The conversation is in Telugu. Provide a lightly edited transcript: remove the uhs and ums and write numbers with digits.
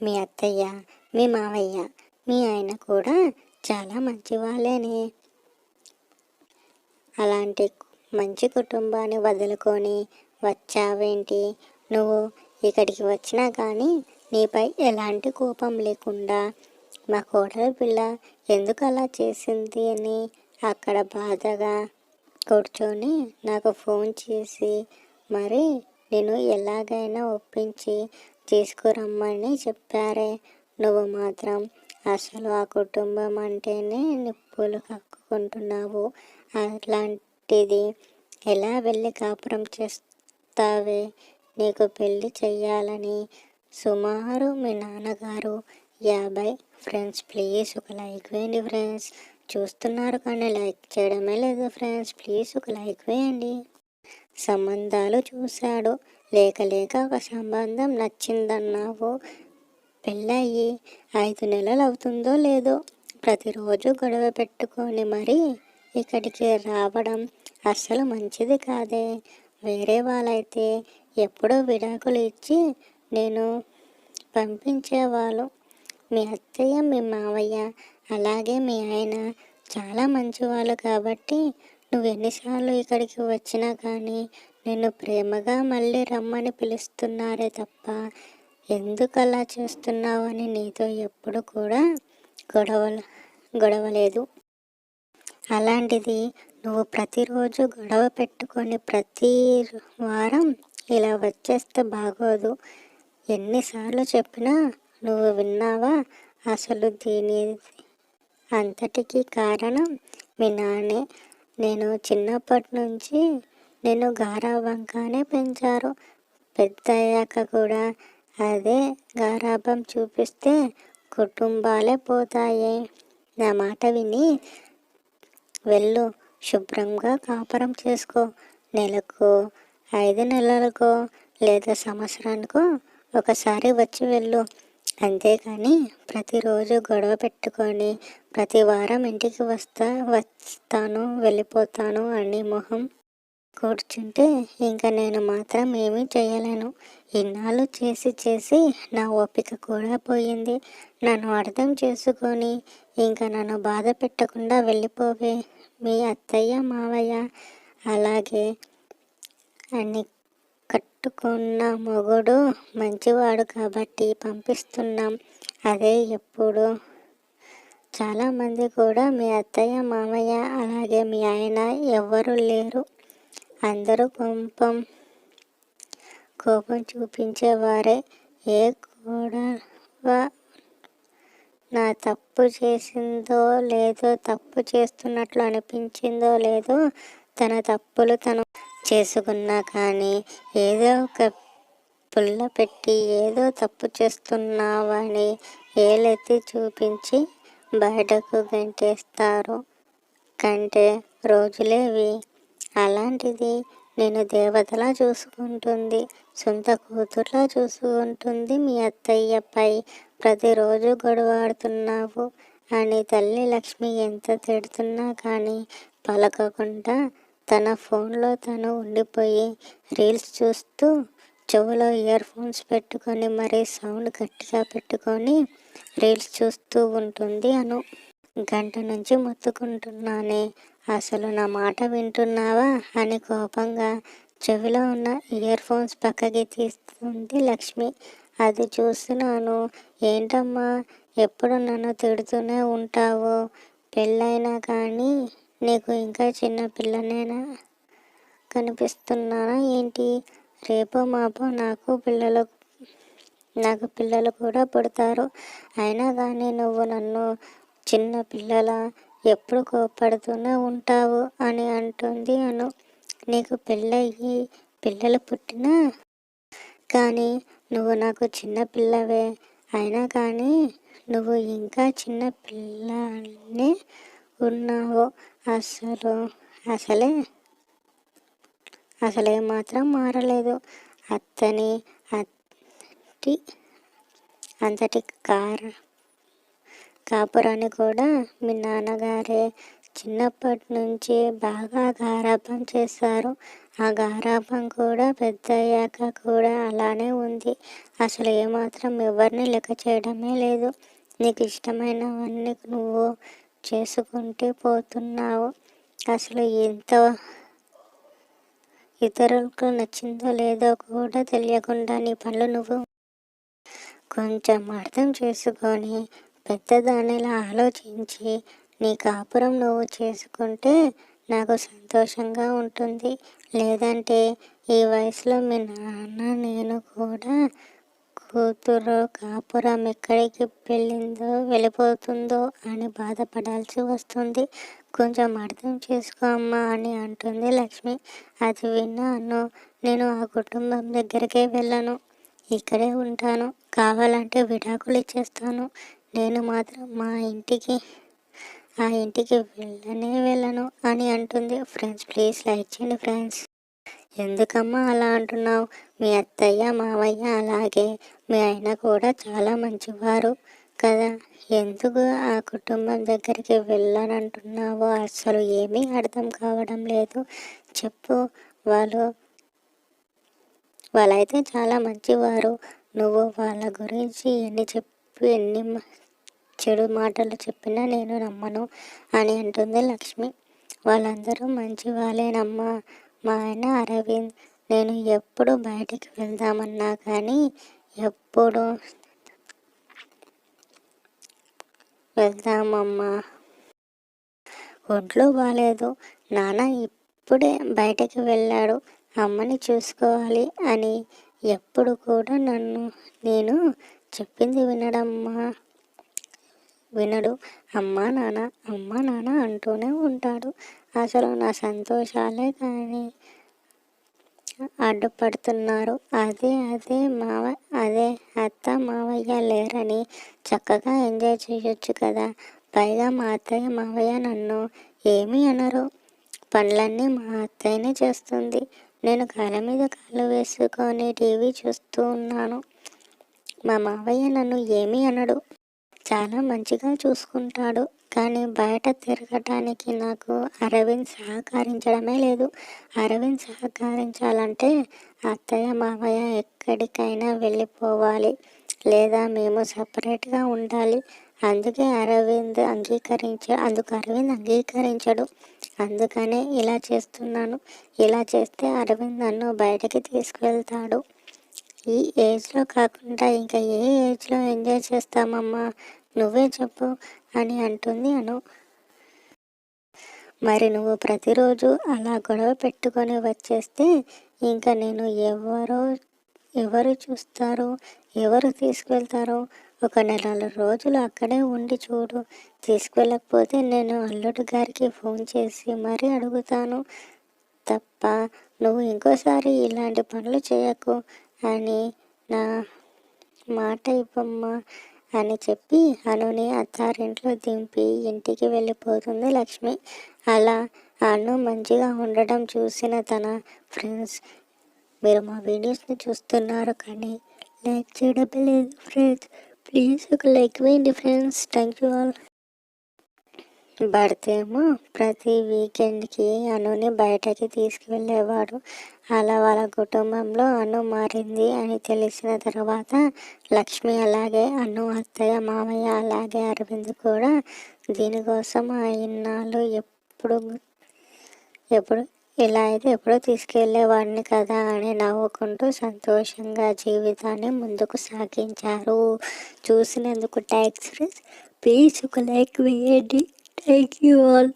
మీ అత్తయ్య, మీ మావయ్య, మీ ఆయన కూడా చాలా మంచివాళ్ళేనే. అలాంటి మంచి కుటుంబాన్ని వదులుకొని వచ్చావేంటి? నువ్వు ఇక్కడికి వచ్చినా కానీ నీపై ఎలాంటి కోపం లేకుండా మా కోడలి పిల్ల ఎందుకు అలా చేసింది అని అక్కడ బాధగా కూర్చొని నాకు ఫోన్ చేసి మరి నేను ఎలాగైనా ఒప్పించి తీసుకురమ్మని చెప్పారే. నువ్వు మాత్రం అసలు ఆ కుటుంబం అంటేనే నిప్పులు కక్కుకుంటున్నావు. అలాంటిది ఎలా వెళ్ళి కాపురం చేస్తావే? నీకు పెళ్ళి చెయ్యాలని సుమారు మీ నాన్నగారు 50 ఫ్రెండ్స్ ప్లీజ్ ఒక లైక్ వేయండి ఫ్రెండ్స్. చూస్తున్నారు కానీ లైక్ చేయడమే లేదు ఫ్రెండ్స్. ప్లీజ్ ఒక లైక్ వేయండి. సంబంధాలు చూశాడు, లేక లేక ఒక సంబంధం నచ్చిందన్నావు. పెళ్ళయి 5 నెలలు అవుతుందో లేదో ప్రతిరోజు గొడవ పెట్టుకొని మరీ ఇక్కడికి రావడం అస్సలు మంచిది కాదే. వేరే వాళ్ళైతే ఎప్పుడో విడాకులు ఇచ్చి నేను పంపించేవాళ్ళు. మీ అత్తయ్య, మీ మావయ్య, అలాగే మీ ఆయన చాలా మంచివాళ్ళు కాబట్టి నువ్వు ఎన్నిసార్లు ఇక్కడికి వచ్చినా కానీ నిన్ను ప్రేమగా మళ్ళీ రమ్మని పిలుస్తున్నారే తప్ప ఎందుకు అలా చేస్తున్నావని నీతో ఎప్పుడు కూడా గొడవలేదు. అలాంటిది నువ్వు ప్రతిరోజు గొడవ పెట్టుకొని ప్రతి వారం ఇలా వచ్చేస్తే బాగోదు. ఎన్నిసార్లు చెప్పినా నువ్వు విన్నావా? అసలు దీని అంతటికీ కారణం మీ నాన్నే. నేను చిన్నప్పటి నుంచి నేను గారాబంగానే పెంచారు. పెద్ద అయ్యాక కూడా అదే గారాబం చూపిస్తే కుటుంబాలే పోతాయి. నా మాట విని వెళ్ళు, శుభ్రంగా కాపురం చేసుకో. నెలకు 5 నెలలకో లేదా సంవత్సరానికో ఒకసారి వచ్చి వెళ్ళు. అంతేకాని ప్రతిరోజు గొడవ పెట్టుకొని ప్రతి వారం ఇంటికి వస్తాను వెళ్ళిపోతాను అని మొహం కూర్చుంటే ఇంకా నేను మాత్రం ఏమీ చేయలేను. ఇన్నాళ్ళు చేసి నా ఓపిక కూడా పోయింది. నన్ను అర్థం చేసుకొని ఇంకా నన్ను బాధ పెట్టకుండా వెళ్ళిపోవే. మీ అత్తయ్య, మావయ్య అలాగే అన్ని కట్టుకున్న మొగుడు మంచివాడు కాబట్టి పంపిస్తున్నాం. అదే ఎప్పుడు చాలామంది కూడా మీ అత్తయ్య, మామయ్య అలాగే మీ ఆయన ఎవ్వరూ లేరు. అందరూ కోపం చూపించేవారే. ఏ గొడవ నా తప్పు చేసిందో లేదో, తప్పు చేస్తున్నట్లు అనిపించిందో లేదో, తన తప్పులు తను చేసుకున్నా కానీ ఏదో ఒక పుల్ల పెట్టి ఏదో తప్పు చేస్తున్నావని ఏలెత్తి చూపించి బయటకు గంటేస్తారు కంటే రోజులేవి. అలాంటిది నేను దేవతలా చూసుకుంటుంది, సొంత కూతుర్లా చూసుకుంటుంది మీ అత్తయ్యపై ప్రతిరోజు గొడవాడుతున్నావు అని తల్లి లక్ష్మి ఎంత తిడుతున్నా కానీ పలకకుండా తన ఫోన్లో తను ఉండిపోయి రీల్స్ చూస్తూ చెవులో ఇయర్ ఫోన్స్ పెట్టుకొని మరీ సౌండ్ గట్టిగా పెట్టుకొని రీల్స్ చూస్తూ ఉంటుంది. గంట నుంచి మొత్తుకుంటున్నానే, అసలు నా మాట వింటున్నావా అని కోపంగా చెవిలో ఉన్న ఇయర్ ఫోన్స్ పక్కకి తీస్తుంది లక్ష్మి. అది చూస్తున్నాను. ఏంటమ్మా ఎప్పుడు నన్ను తిడుతూనే ఉంటావు? పెళ్ళైనా కానీ నీకు ఇంకా చిన్న పిల్లనేనా కనిపిస్తున్నానా ఏంటి? రేపో మాపో నాకు పిల్లలు కూడా పుడతారు. అయినా కానీ నువ్వు నన్ను చిన్న పిల్లల ఎప్పుడు కోప్పడుతూనే ఉంటావు అని అంటుంది నీకు పెళ్ళయ్యి పిల్లలు పుట్టినా కానీ నువ్వు నాకు చిన్న పిల్లవే. అయినా కానీ నువ్వు ఇంకా చిన్న పిల్లనే ఉన్నావు. అసలే మాత్రం మారలేదు. అంతటి కాపురాన్ని కూడా మీ నాన్నగారే చిన్నప్పటి నుంచి బాగా గారాబం చేశారు. ఆ గారాబం కూడా పెద్దయ్యాక కూడా అలానే ఉంది. అసలు ఏమాత్రం ఎవరిని లెక్క చేయడమే లేదు. నీకు ఇష్టమైనవన్నీ నువ్వు చేసుకుంటే పోతున్నావు. అసలు ఎంత ఇతరులకు నచ్చిందో లేదో కూడా తెలియకుండా నీ పనులు నువ్వు కొంచెం అర్థం చేసుకొని పెద్దదానిలా ఆలోచించి నీ కాపురం నువ్వు చేసుకుంటే నాకు సంతోషంగా ఉంటుంది. లేదంటే ఈ వయసులో మీ నాన్న నేను కూడా కూతురు కాపురం ఎక్కడికి వెళ్ళిపోతుందో అని బాధపడాల్సి వస్తుంది. కొంచెం అర్థం చేసుకో అమ్మా అని అంటుంది లక్ష్మి. అది విన్నాను. నేను ఆ కుటుంబం దగ్గరికే వెళ్ళను, ఇక్కడే ఉంటాను. కావాలంటే విడాకులు ఇచ్చేస్తాను. నేను మాత్రం ఆ ఇంటికి వెళ్ళను అని అంటుంది. ఫ్రెండ్స్, ప్లీజ్ లైక్ చేయండి ఫ్రెండ్స్. ఎందుకమ్మా అలా అంటున్నావు? మీ అత్తయ్య మావయ్య అలాగే మీ ఆయన కూడా చాలా మంచివారు కదా. ఎందుకు ఆ కుటుంబం దగ్గరికి వెళ్ళనంటున్నావో అసలు ఏమీ అర్థం కావడం లేదు. చెప్పు. వాళ్ళైతే చాలా మంచివారు. నువ్వు వాళ్ళ గురించి ఎన్ని చెడు మాటలు చెప్పినా నేను నమ్మను అని అంటుంది లక్ష్మి. వాళ్ళందరూ మంచి వాళ్ళేనమ్మా. మా ఆయన అరవింద్ నేను ఎప్పుడు బయటికి వెళ్దామన్నా కానీ ఎప్పుడు వెళ్దామమ్మా, ఒంట్లో బాగాలేదు, నాన్న ఇప్పుడే బయటకు వెళ్ళాడు, అమ్మని చూసుకోవాలి అని ఎప్పుడు కూడా నేను చెప్పింది వినడు. అమ్మా నాన్న అంటూనే ఉంటాడు. అసలు నా సంతోషాలే కానీ అడ్డుపడుతున్నారు. అదే అత్త మావయ్య లేరని చక్కగా ఎంజాయ్ చేయొచ్చు కదా. పైగా మా అత్తయ్య మావయ్య నన్ను ఏమీ అనరు. పనులన్నీ మా అత్తయ్యనే చేస్తుంది. నేను కాళ్ళ మీద కాళ్ళు వేసుకొని టీవీ చూస్తూ ఉన్నాను. మా మావయ్య నన్ను ఏమీ అనడు, చాలా మంచిగా చూసుకుంటాడు. కానీ బయట తిరగటానికి నాకు అరవింద్ సహకరించడమే లేదు. అరవింద్ సహకరించాలంటే అత్తయ్య మావయ్య ఎక్కడికైనా వెళ్ళిపోవాలి, లేదా మేము సపరేట్గా ఉండాలి. అందుకు అరవింద్ అంగీకరించడు. అందుకనే ఇలా చేస్తున్నాను. ఇలా చేస్తే అరవింద్ నన్ను బయటకి తీసుకువెళ్తాడు. ఈ ఏజ్లో కాకుండా ఇంకా ఏ ఏజ్లో ఎంజాయ్ చేస్తామమ్మా, నువ్వే చెప్పు అని అంటుంది అను. మరి నువ్వు ప్రతిరోజు అలా గొడవ పెట్టుకొని వచ్చేస్తే ఇంకా నేను ఎవరు చూస్తారు, ఎవరు తీసుకువెళ్తారు? ఒక 4 రోజులు అక్కడే ఉండి చూడు. తీసుకువెళ్ళకపోతే నేను అల్లుడు గారికి ఫోన్ చేసి మరీ అడుగుతాను తప్ప నువ్వు ఇంకోసారి ఇలాంటి పనులు చేయకు అని నా మాట ఇవ్వమ్మా అని చెప్పి అనుని అత్తారింట్లో దింపి ఇంటికి వెళ్ళిపోతుంది లక్ష్మి. అలా అను మంచిగా ఉండడం చూసిన తన ఫ్రెండ్స్, మీరు మా వీడియోస్ని చూస్తున్నారు కానీ లైక్ చేయడం లేదు ఫ్రెండ్స్. ప్లీజ్ ఒక లైక్ వేయండి ఫ్రెండ్స్. Thank you all. భర్తేమో ప్రతి వీకెండ్కి అనుని బయటకి తీసుకువెళ్ళేవాడు. అలా వాళ్ళ కుటుంబంలో అను మారింది అని తెలిసిన తర్వాత లక్ష్మి అలాగే అను అత్తయ్య మామయ్య అలాగే అరవింద్ కూడా దీనికోసం ఇన్నాళ్ళు ఎప్పుడు ఇలా అయితే ఎప్పుడో తీసుకెళ్ళేవాడిని కదా అని నవ్వుకుంటూ సంతోషంగా జీవితాన్ని ముందుకు సాగించారు. చూసినందుకు థ్యాంక్స్ ఫ్రెండ్స్. ప్లీజ్ ఒక లైక్ వేయండి. Thank you all.